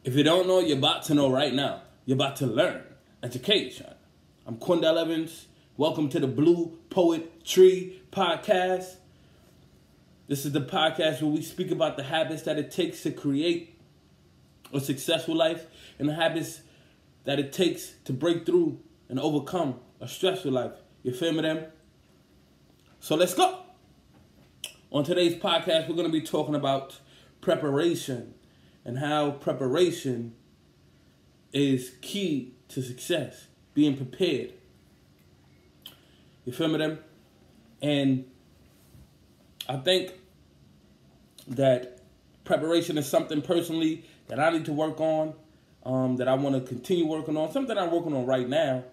If you don't know, you're about to know right now. You're about to learn. Education. I'm Quindell Evans. Welcome to the BluePoetTree podcast. This is the podcast where we speak about the habits that it takes to create a successful life and the habits that it takes to break through and overcome a stressful life. You feel me, them? So let's go. On today's podcast, we're going to be talking about preparation and how preparation is key to success, being prepared. You feel me, them? And I think that preparation is something personally that I need to work on, that I want to continue working on, something I'm working on right now,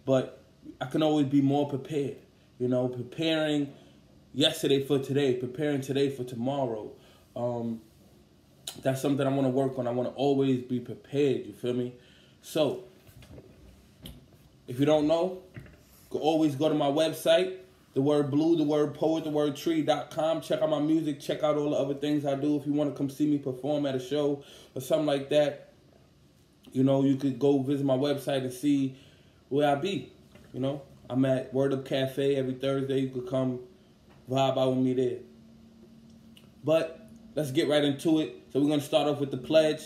but I can always be more prepared. You know, preparing yesterday for today, preparing today for tomorrow. That's something I want to work on. I want to always be prepared, you feel me? So, if you don't know, always go to my website, the word blue, the word poet, the word tree.com. Check out my music. Check out all the other things I do. If you want to come see me perform at a show or something like that, you know, you could go visit my website and see where I be. You know, I'm at Word Up Cafe every Thursday. You could come vibe out with me there. But let's get right into it. So we're going to start off with the pledge.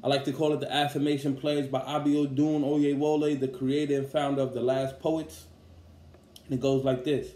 I like to call it the Affirmation Pledge by Abiodun Oyewole, the creator and founder of The Last Poets. And it goes like this.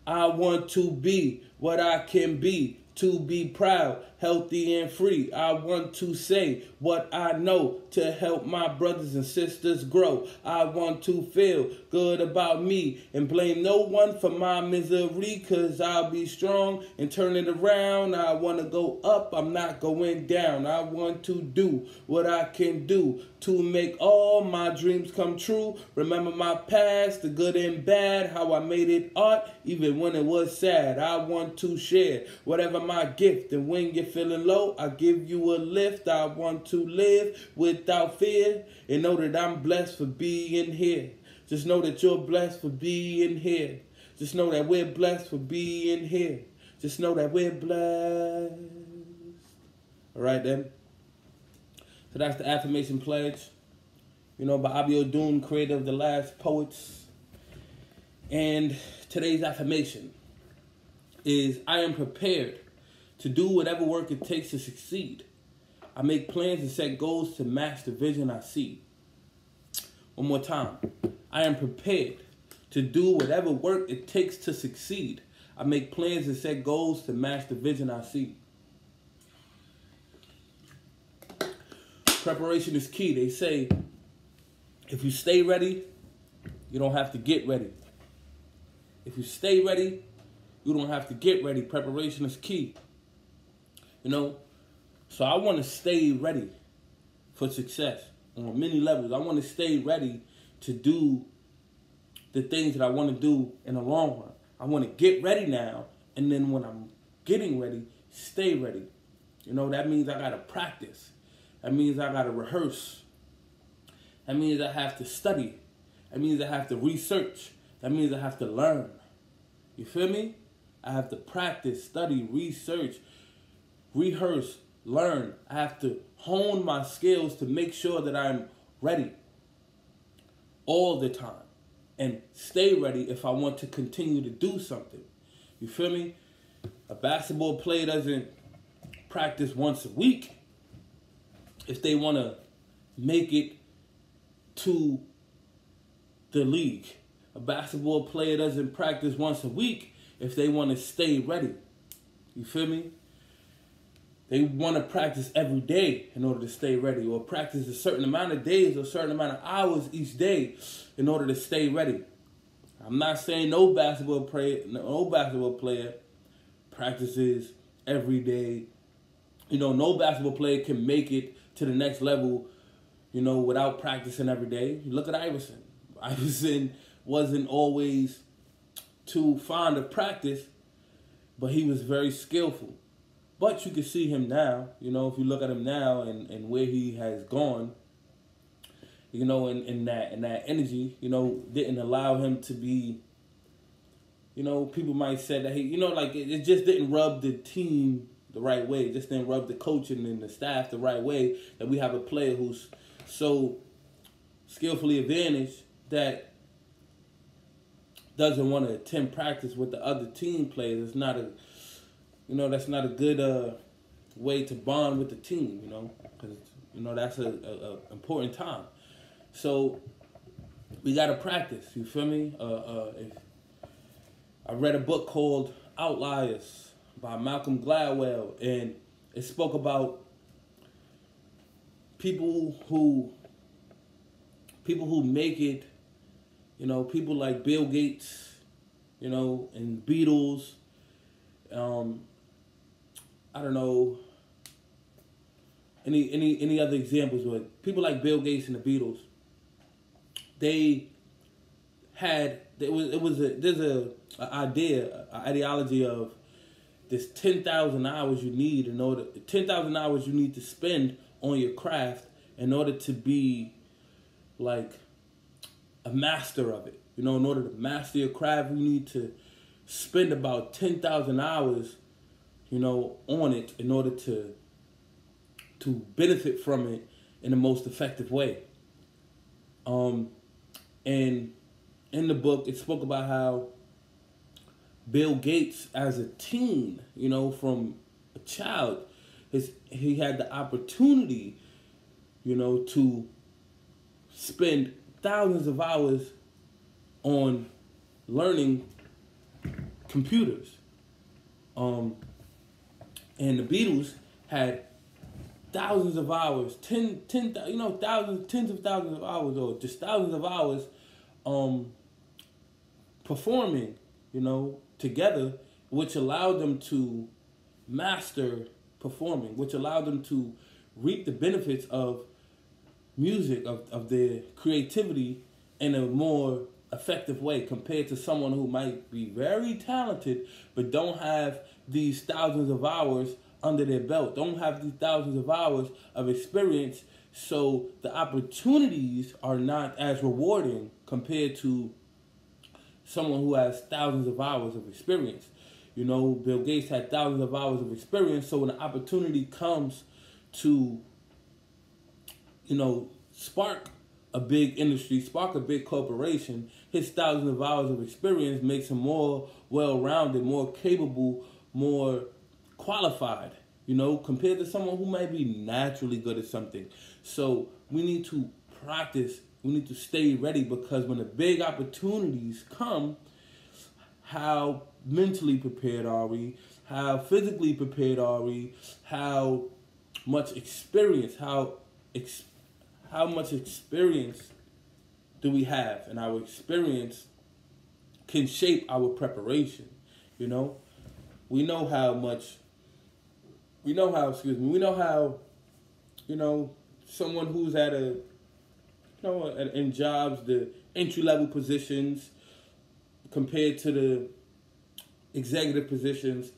I want to be what I can be, to be proud, healthy, and free. I want to say what I know to help my brothers and sisters grow. I want to feel good about me and blame no one for my misery, cause I'll be strong and turn it around. I want to go up, I'm not going down. I want to do what I can do to make all my dreams come true. Remember my past, the good and bad, how I made it art, even when it was sad. I want to share whatever my gift, and when you're feeling low, I give you a lift. I want to live without fear and know that I'm blessed for being here. Just know that you're blessed for being here. Just know that we're blessed for being here. Just know that we're blessed. All right, then. So that's the Affirmation Pledge, you know, by Abiodun, creator of The Last Poets. And today's affirmation is, I am prepared to do whatever work it takes to succeed. I make plans and set goals to match the vision I see. One more time. I am prepared to do whatever work it takes to succeed. I make plans and set goals to match the vision I see. Preparation is key. They say, if you stay ready, you don't have to get ready. If you stay ready, you don't have to get ready. Preparation is key. You know, so I want to stay ready for success on many levels. I want to stay ready to do the things that I want to do in the long run. I want to get ready now, and then when I'm getting ready, stay ready. You know, that means I got to practice. That means I got to rehearse. That means I have to study. That means I have to research. That means I have to learn. You feel me? I have to practice, study, research, rehearse, learn. I have to hone my skills to make sure that I'm ready all the time and stay ready if I want to continue to do something. You feel me? A basketball player doesn't practice once a week if they want to make it to the league. A basketball player doesn't practice once a week if they want to stay ready. You feel me? They want to practice every day in order to stay ready, or practice a certain amount of days or a certain amount of hours each day in order to stay ready. I'm not saying no basketball player practices every day. You know, no basketball player can make it to the next level, you know, without practicing every day. Look at Iverson. Iverson wasn't always too fond of practice, but he was very skillful. But you can see him now, you know, if you look at him now and where he has gone, you know, and that energy, you know, didn't allow him to be, you know, people might say that he, you know, like it just didn't rub the team the right way, just didn't rub the coaching and the staff the right way, that we have a player who's so skillfully advantaged that doesn't want to attend practice with the other team players. It's not a, that's not a good way to bond with the team, because, that's a important time. So we got to practice, you feel me? I read a book called Outliers by Malcolm Gladwell, and it spoke about people who make it, people like Bill Gates, and Beatles. I don't know any other examples, but people like Bill Gates and the Beatles, there's an ideology of this 10,000 hours you need to spend on your craft in order to be like a master of it. In order to master your craft, you need to spend about 10,000 hours, on it in order to benefit from it in the most effective way. And in the book, it spoke about how Bill Gates, as a teen, from a child, he had the opportunity, to spend thousands of hours on learning computers. And the Beatles had thousands of hours, tens of thousands of hours, or just thousands of hours, performing, together, which allowed them to master performing, which allowed them to reap the benefits of music, of their creativity in a more effective way compared to someone who might be very talented but don't have these thousands of hours under their belt, don't have these thousands of hours of experience, so the opportunities are not as rewarding compared to someone who has thousands of hours of experience. Bill Gates had thousands of hours of experience, so when the opportunity comes to, spark a big industry, spark a big corporation, his thousands of hours of experience makes him more well-rounded, more capable, more qualified, compared to someone who might be naturally good at something. So we need to practice, we need to stay ready, because when the big opportunities come, how mentally prepared are we? How physically prepared are we? How much experience, how much experience do we have? And our experience can shape our preparation, We know how, someone who's at in jobs, the entry-level positions compared to the executive positions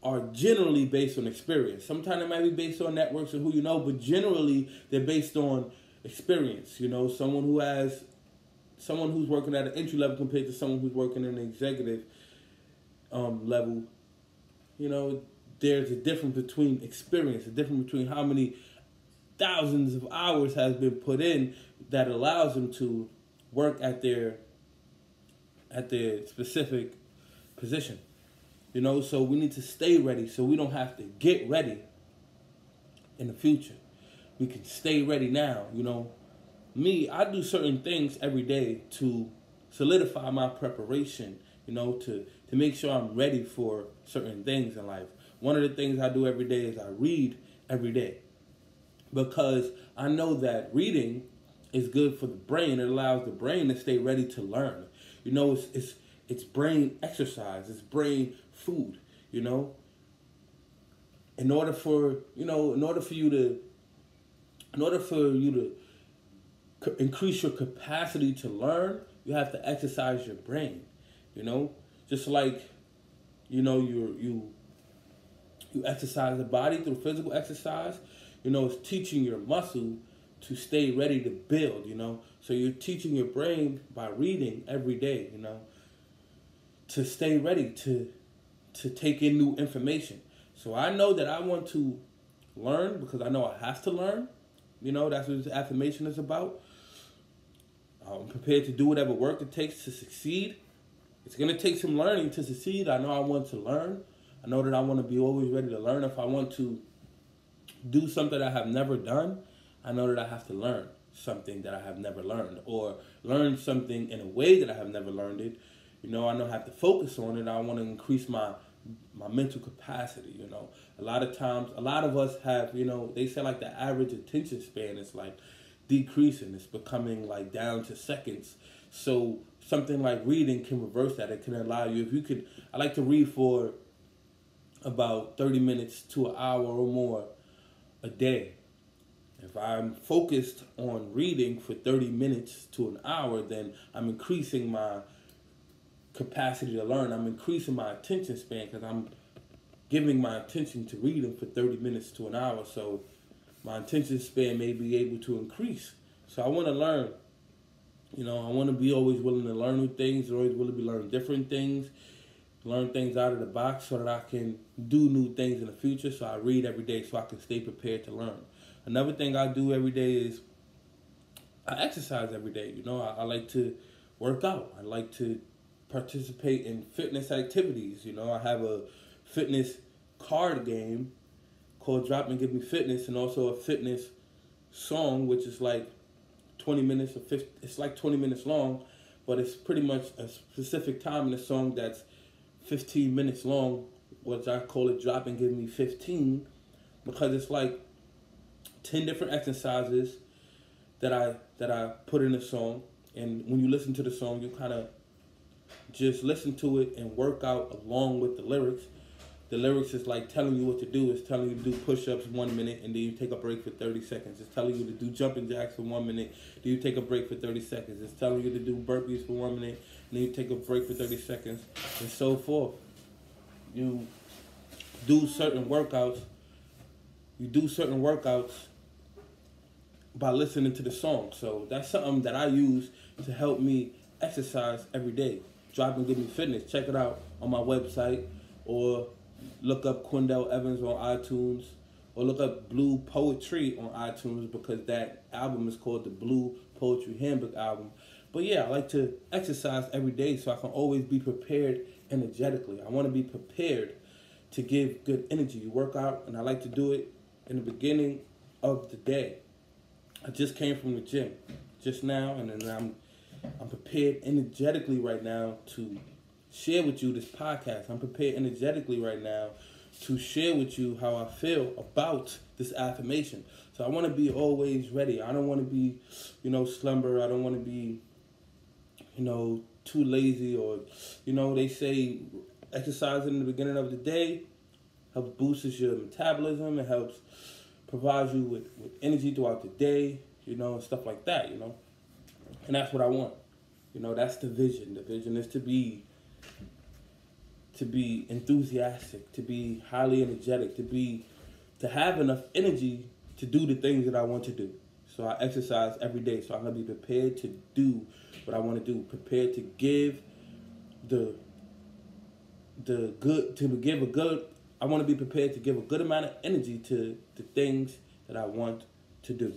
are generally based on experience. Sometimes it might be based on networks and who you know, but generally they're based on experience. Someone who's working at an entry level compared to someone who's working in an executive level. There's a difference between experience, a difference between how many thousands of hours has been put in that allows them to work at their specific position. So we need to stay ready so we don't have to get ready in the future. We can stay ready now. Me, I do certain things every day to solidify my preparation, to make sure I'm ready for certain things in life. One of the things I do every day is I read every day, because I know that reading is good for the brain. It allows the brain to stay ready to learn. It's brain exercise. It's brain food. In order for you to increase your capacity to learn, you have to exercise your brain. Just like you exercise the body through physical exercise. It's teaching your muscle to stay ready to build. So you're teaching your brain by reading every day. To stay ready to take in new information. So I know that I want to learn because I know I have to learn. That's what this affirmation is about. I'm prepared to do whatever work it takes to succeed. It's going to take some learning to succeed. I know I want to learn. I know that I want to be always ready to learn. If I want to do something that I have never done, I know that I have to learn something that I have never learned, or learn something in a way that I have never learned it. I know I have to focus on it. I want to increase my mental capacity. A lot of times, a lot of us have, they say like the average attention span is like decreasing. It's becoming like down to seconds. So something like reading can reverse that. It can allow you, I like to read for about 30 minutes to an hour or more a day. If I'm focused on reading for 30 minutes to an hour, then I'm increasing my capacity to learn. I'm increasing my attention span because I'm giving my attention to reading for 30 minutes to an hour. So my attention span may be able to increase. So I want to learn. I want to be always willing to learn new things, always willing to learn different things, learn things out of the box so that I can do new things in the future. So I read every day so I can stay prepared to learn. Another thing I do every day is I exercise every day. I like to work out. I like to participate in fitness activities. I have a fitness card game called Drop and Give Me Fitness, and also a fitness song, which is like 20 minutes or 50, it's like 20 minutes long, but it's pretty much a specific time in the song that's 15 minutes long, which I call it Drop and Give Me 15, because it's like 10 different exercises that I put in the song. And when you listen to the song, you kind of just listen to it and work out along with the lyrics. The lyrics is like telling you what to do. It's telling you to do push-ups 1 minute, and then you take a break for 30 seconds. It's telling you to do jumping jacks for 1 minute, then you take a break for 30 seconds. It's telling you to do burpees for 1 minute, and then you take a break for 30 seconds, and so forth. You do certain workouts. By listening to the song. So that's something that I use to help me exercise every day. Drop and Give Me Fitness. Check it out on my website, or look up Quindell Evans on iTunes, or look up BluePoetTree on iTunes, because that album is called the Blue Poetry Handbook album. But yeah, I like to exercise every day so I can always be prepared energetically. I want to be prepared to give good energy. You work out, and I like to do it in the beginning of the day. I just came from the gym just now, and then I'm prepared energetically right now to share with you this podcast. I'm prepared energetically right now to share with you how I feel about this affirmation. So I want to be always ready. I don't want to be, slumber. I don't want to be, too lazy, or, they say exercising in the beginning of the day helps boost your metabolism. It helps provide you with energy throughout the day, and stuff like that, And that's what I want. That's the vision. The vision is to be enthusiastic, to be highly energetic, to have enough energy to do the things that I want to do. So I exercise every day. So I'm going to be prepared to do what I want to do, prepared to give I want to be prepared to give a good amount of energy to the things that I want to do.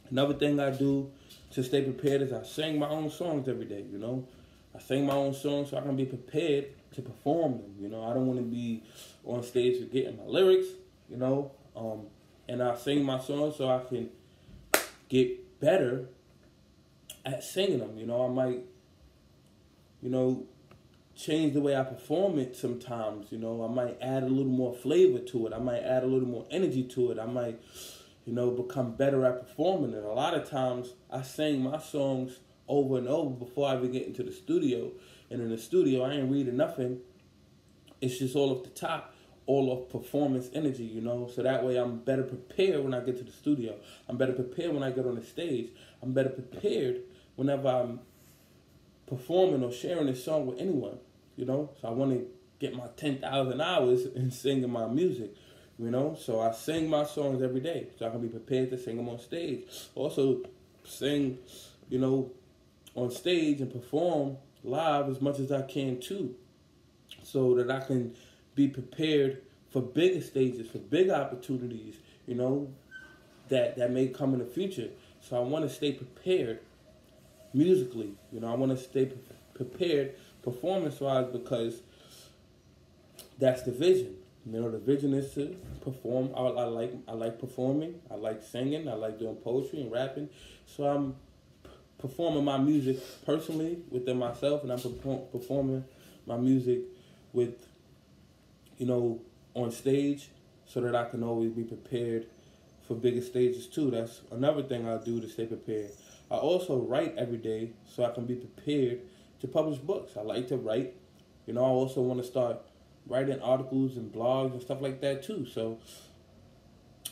Another thing I do to stay prepared is I sing my own songs every day, I sing my own songs so I can be prepared to perform them, I don't want to be on stage forgetting my lyrics, and I sing my songs so I can get better at singing them, I might, change the way I perform it sometimes, I might add a little more flavor to it. I might add a little more energy to it. I might, become better at performing it. A lot of times I sing my songs over and over before I even get into the studio. And in the studio, I ain't reading nothing. It's just all off the top, all of performance energy, So that way I'm better prepared when I get to the studio. I'm better prepared when I get on the stage. I'm better prepared whenever I'm performing or sharing this song with anyone, So I want to get my 10,000 hours in singing my music, So I sing my songs every day so I can be prepared to sing them on stage. Also sing, on stage and perform live as much as I can too, so that I can be prepared for bigger stages, for bigger opportunities, you know, that may come in the future. So I want to stay prepared musically. You know, I want to stay prepared performance-wise because that's the vision. You know, the vision is to perform. I like performing. I like singing. I like doing poetry and rapping. So I'm performing my music personally within myself, and I'm performing my music with, you know, on stage, so that I can always be prepared for bigger stages too. That's another thing I do to stay prepared. I also write every day so I can be prepared to publish books. I like to write. You know, I also want to start writing articles and blogs and stuff like that too. So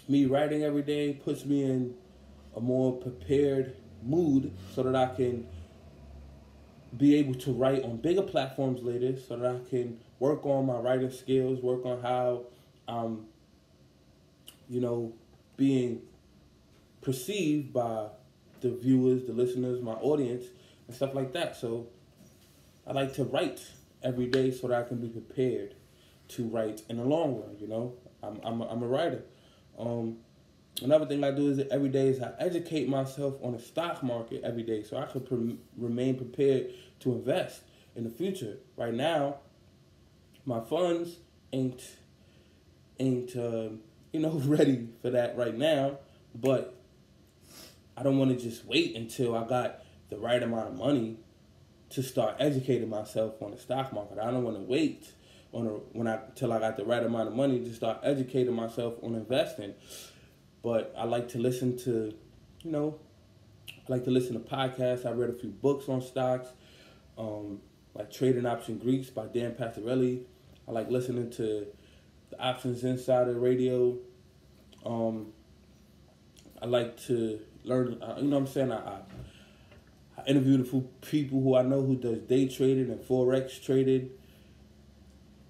me writing every day puts me in a more prepared mood so that I can be able to write on bigger platforms later, so that I can work on my writing skills, work on how I'm, you know, being perceived by the viewers, the listeners, my audience, and stuff like that. So I like to write every day so that I can be prepared to write in the long run. You know, I'm a writer. Another thing I do is every day is I educate myself on the stock market every day, so I can remain prepared to invest in the future. Right now, my funds ain't you know, ready for that right now, but I don't want to just wait until I got the right amount of money to start educating myself on the stock market. I don't want to wait till I got the right amount of money to start educating myself on investing. But I like to listen to, you know, I like to listen to podcasts. I read a few books on stocks, like Trading Option Greeks by Dan Pastorelli. I like listening to the Options Insider Radio. I like to learn, you know what I'm saying? I interviewed a few people who I know who does day trading and Forex trading,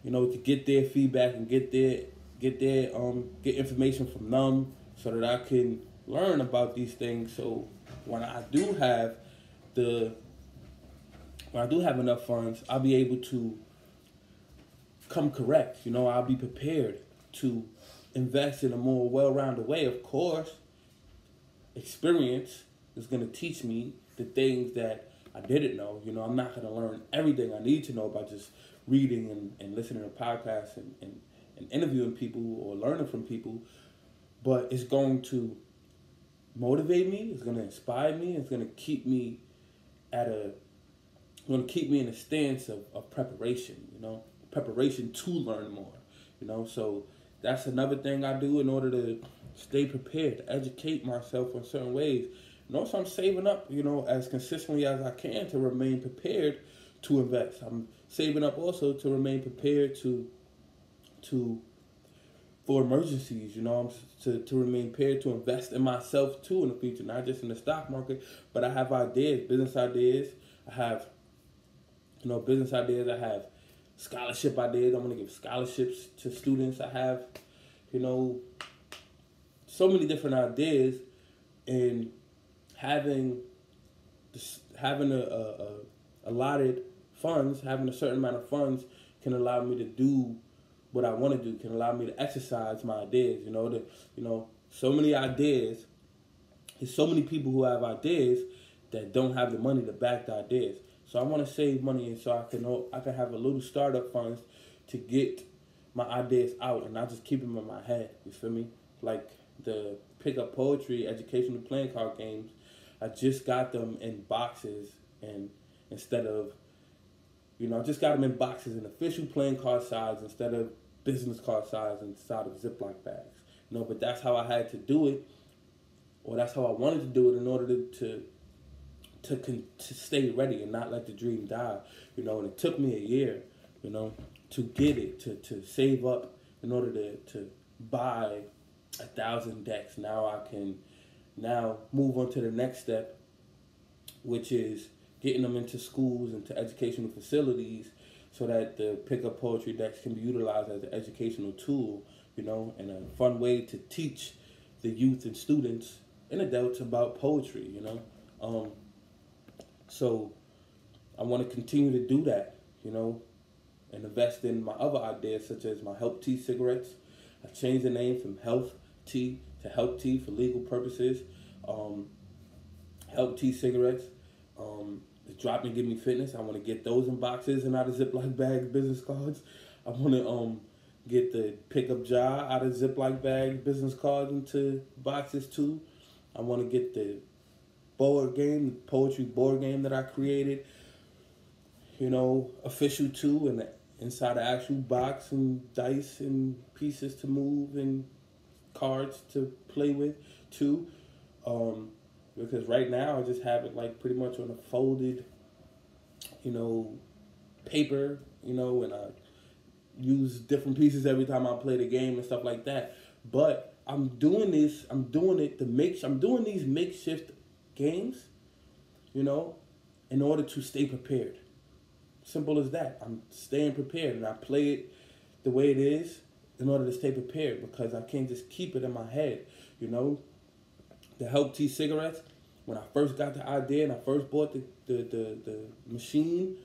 you know, to get their feedback and get information from them so that I can learn about these things. So when I do have enough funds, I'll be able to come correct. You know, I'll be prepared to invest in a more well-rounded way. Of course, experience is going to teach me the things that I didn't know. You know, I'm not going to learn everything I need to know by just reading and listening to podcasts and interviewing people or learning from people. But it's going to motivate me. It's going to inspire me. It's going to keep me in a stance of preparation, you know, preparation to learn more, you know. So that's another thing I do in order to stay prepared, to educate myself in certain ways. And also I'm saving up, you know, as consistently as I can to remain prepared to invest. I'm saving up also to remain prepared for emergencies, you know, to remain prepared to invest in myself too in the future, not just in the stock market, but I have ideas, business ideas. I have, you know, business ideas. I have scholarship ideas. I'm going to give scholarships to students. I have, you know, so many different ideas, and having a allotted funds, having a certain amount of funds can allow me to do what I want to do, can allow me to exercise my ideas. You know, so many ideas. There's so many people who have ideas that don't have the money to back the ideas. So I want to save money, and so I can have a little startup funds to get my ideas out and not just keep them in my head. You feel me? Like the Pick Up Poetry educational playing card games, I just got them in boxes, and instead of, you know, I just got them in boxes in official playing card size instead of business card size inside of Ziploc bags. You know, but that's how I had to do it, or that's how I wanted to do it in order to stay ready and not let the dream die. You know, and it took me a year, you know, to get it, to save up in order to buy 1,000 decks. Now I can move on to the next step, which is getting them into schools and to educational facilities so that the Pick-Up Poetry decks can be utilized as an educational tool, you know, and a fun way to teach the youth and students and adults about poetry, you know. So I want to continue to do that, you know, and invest in my other ideas, such as my Help Tea cigarettes, I changed the name from Health Tea to Help Tea for legal purposes. Help Tea cigarettes. The Drop and Give Me Fitness. I want to get those in boxes and out of Ziploc bags, business cards. I want to get the Pickup Jar out of Ziploc bags, business cards into boxes too. I want to get the board game, the poetry board game that I created, official too, and inside the actual box, and dice and pieces to move and cards to play with too. Because right now I just have it like pretty much on a folded, paper, and I use different pieces every time I play the game and stuff like that. But I'm doing these makeshift games, in order to stay prepared. Simple as that. I'm staying prepared, and I play it the way it is in order to stay prepared, because I can't just keep it in my head, The Help Tea cigarettes, when I first got the idea and I first bought the machine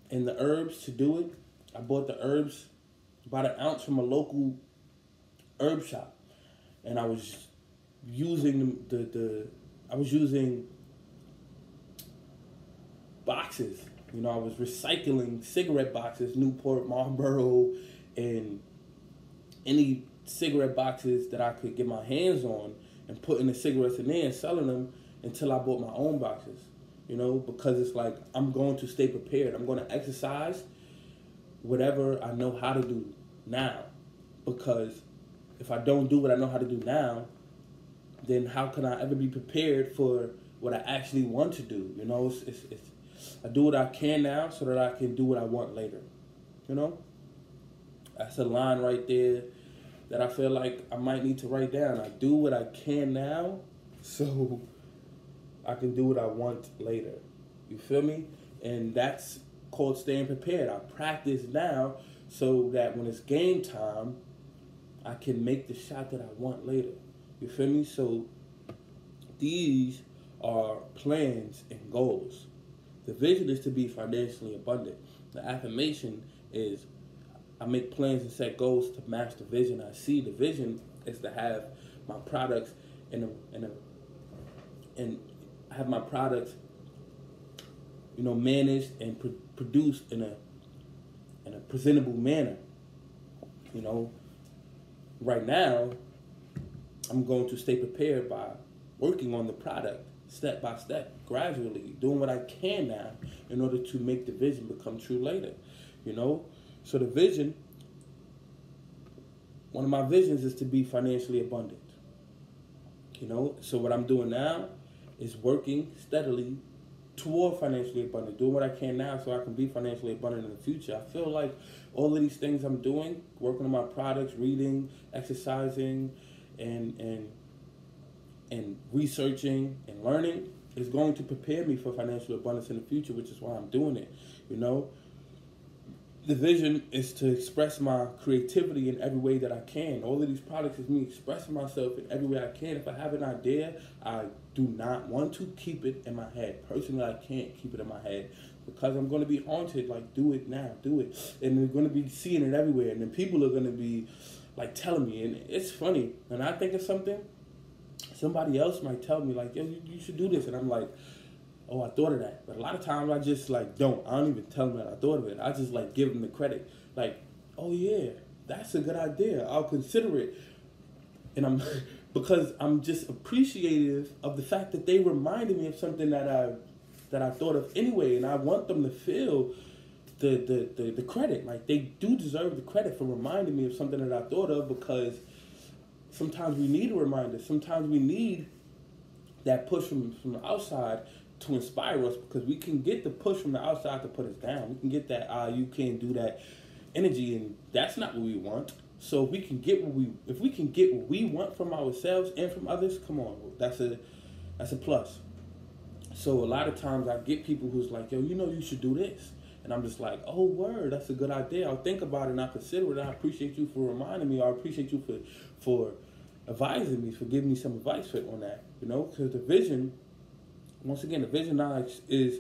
and the herbs to do it, I bought the herbs by the ounce from a local herb shop, and I was using I was using boxes. I was recycling cigarette boxes, Newport, Marlboro, and any cigarette boxes that I could get my hands on, and putting the cigarettes in there and selling them until I bought my own boxes, because it's like I'm going to stay prepared. I'm going to exercise whatever I know how to do now, because if I don't do what I know how to do now, then how can I ever be prepared for what I actually want to do? I do what I can now so that I can do what I want later. That's a line right there that I feel like I might need to write down. I do what I can now so I can do what I want later. You feel me? And that's called staying prepared. I practice now so that when it's game time, I can make the shot that I want later. You feel me? So these are plans and goals. The vision is to be financially abundant. The affirmation is I make plans and set goals to match the vision I see. The vision is to have my products and have my products, managed and produced in a presentable manner. Right now, I'm going to stay prepared by working on the product step by step, gradually, doing what I can now in order to make the vision become true later. So the vision, one of my visions is to be financially abundant. So what I'm doing now is working steadily toward financially abundant, doing what I can now so I can be financially abundant in the future. I feel like all of these things I'm doing, working on my products, reading, exercising, and researching and learning, is going to prepare me for financial abundance in the future, which is why I'm doing it. The vision is to express my creativity in every way that I can. All of these products is me expressing myself in every way I can. If I have an idea, I do not want to keep it in my head. Personally, I can't keep it in my head because I'm going to be haunted, like, do it now, do it. And they're going to be seeing it everywhere. And then people are going to be, like, telling me. And it's funny. When I think of something, somebody else might tell me, like, yo, you should do this. And I'm like, oh, I thought of that. But a lot of times I just, like, don't. I don't even tell them that I thought of it. I just, like, give them the credit. Like, oh, yeah, that's a good idea. I'll consider it. And because I'm just appreciative of the fact that they reminded me of something that I thought of anyway. And I want them to feel the credit. Like, they do deserve the credit for reminding me of something that I thought of, because sometimes we need a reminder. Sometimes we need that push from the outside to inspire us, because we can get the push from the outside to put us down. We can get that, you can't do that energy, and that's not what we want. So if we can get what we want from ourselves and from others, come on, that's a plus. So a lot of times I get people who's like, yo, you should do this. And I'm just like, oh, word, that's a good idea. I'll think about it and I'll consider it. I appreciate you for reminding me. I appreciate you for advising me, for giving me some advice on that. Because the vision, once again, the vision is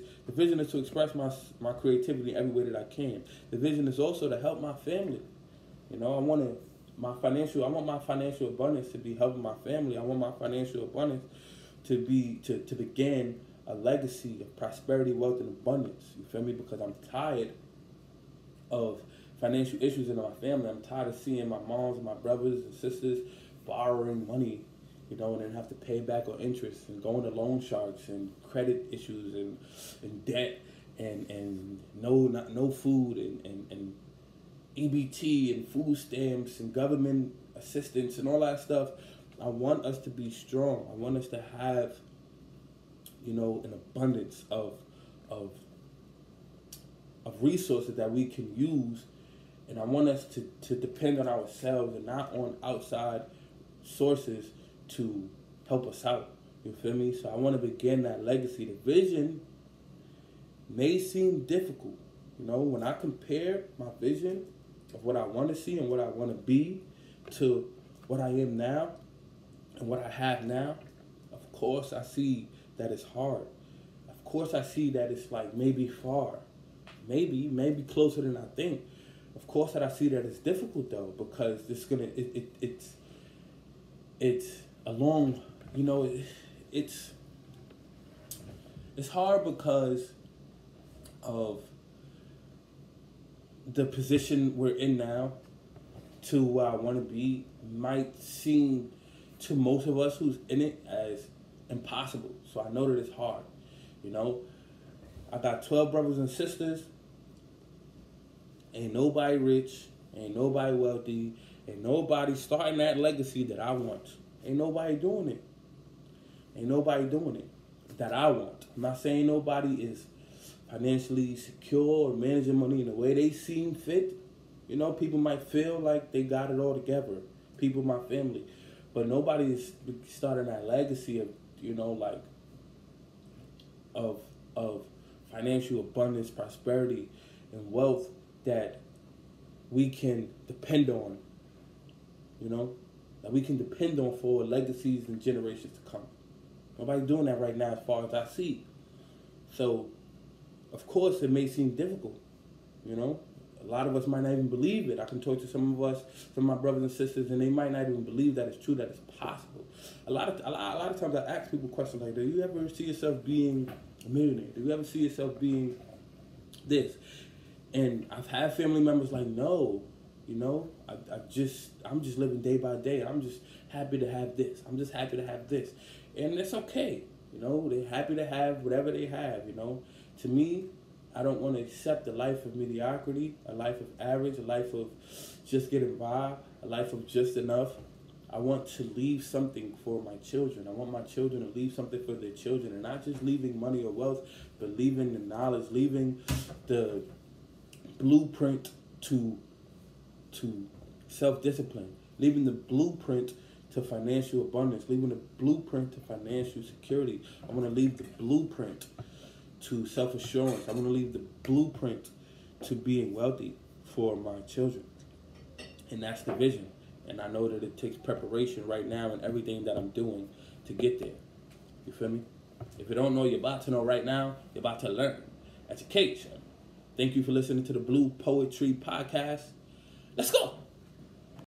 to express my creativity every way that I can. The vision is also to help my family. I want to I want my financial abundance to be helping my family. I want my financial abundance to be to begin a legacy of prosperity, wealth, and abundance. You feel me? Because I'm tired of financial issues in my family. I'm tired of seeing my moms and my brothers and sisters borrowing money, and then have to pay back on interest and going to loan sharks and credit issues and debt and no food and EBT and food stamps and government assistance and all that stuff. I want us to be strong. I want us to have, an abundance of resources that we can use, and I want us to depend on ourselves and not on outside sources to help us out. You feel me? So I want to begin that legacy. The vision may seem difficult. When I compare my vision of what I want to see and what I want to be to what I am now and what I have now, of course I see that it's hard. Of course I see that it's like maybe far, maybe closer than I think. Of course that I see that it's difficult though, because it's a long, it's hard because of the position we're in now to where I want to be might seem to most of us who's in it as impossible. So I know that it's hard. I got 12 brothers and sisters. Ain't nobody rich, ain't nobody wealthy, ain't nobody starting that legacy that I want. Ain't nobody doing it. Ain't nobody doing it that I want. I'm not saying nobody is financially secure or managing money in the way they seem fit. People might feel like they got it all together. People in my family. But nobody is starting that legacy of, of financial abundance, prosperity, and wealth that we can depend on, that we can depend on for legacies and generations to come. Nobody's doing that right now as far as I see. So, of course, it may seem difficult, A lot of us might not even believe it. I can talk to some of my brothers and sisters, and they might not even believe that it's true, that it's possible. A lot of times I ask people questions like, do you ever see yourself being a millionaire? Do you ever see yourself being this? And I've had family members like, no, I'm just living day by day. I'm just happy to have this. I'm just happy to have this. And it's okay. They're happy to have whatever they have, To me, I don't want to accept a life of mediocrity, a life of average, a life of just getting by, a life of just enough. I want to leave something for my children. I want my children to leave something for their children, and not just leaving money or wealth, but leaving the knowledge, leaving the blueprint to self-discipline, leaving the blueprint to financial abundance, leaving the blueprint to financial security. I want to leave the blueprint to self-assurance. I want to leave the blueprint to being wealthy for my children. And that's the vision. And I know that it takes preparation right now in everything that I'm doing to get there. You feel me? If you don't know, you're about to know right now. You're about to learn. Education. Thank you for listening to the BluePoetTree podcast. Let's go.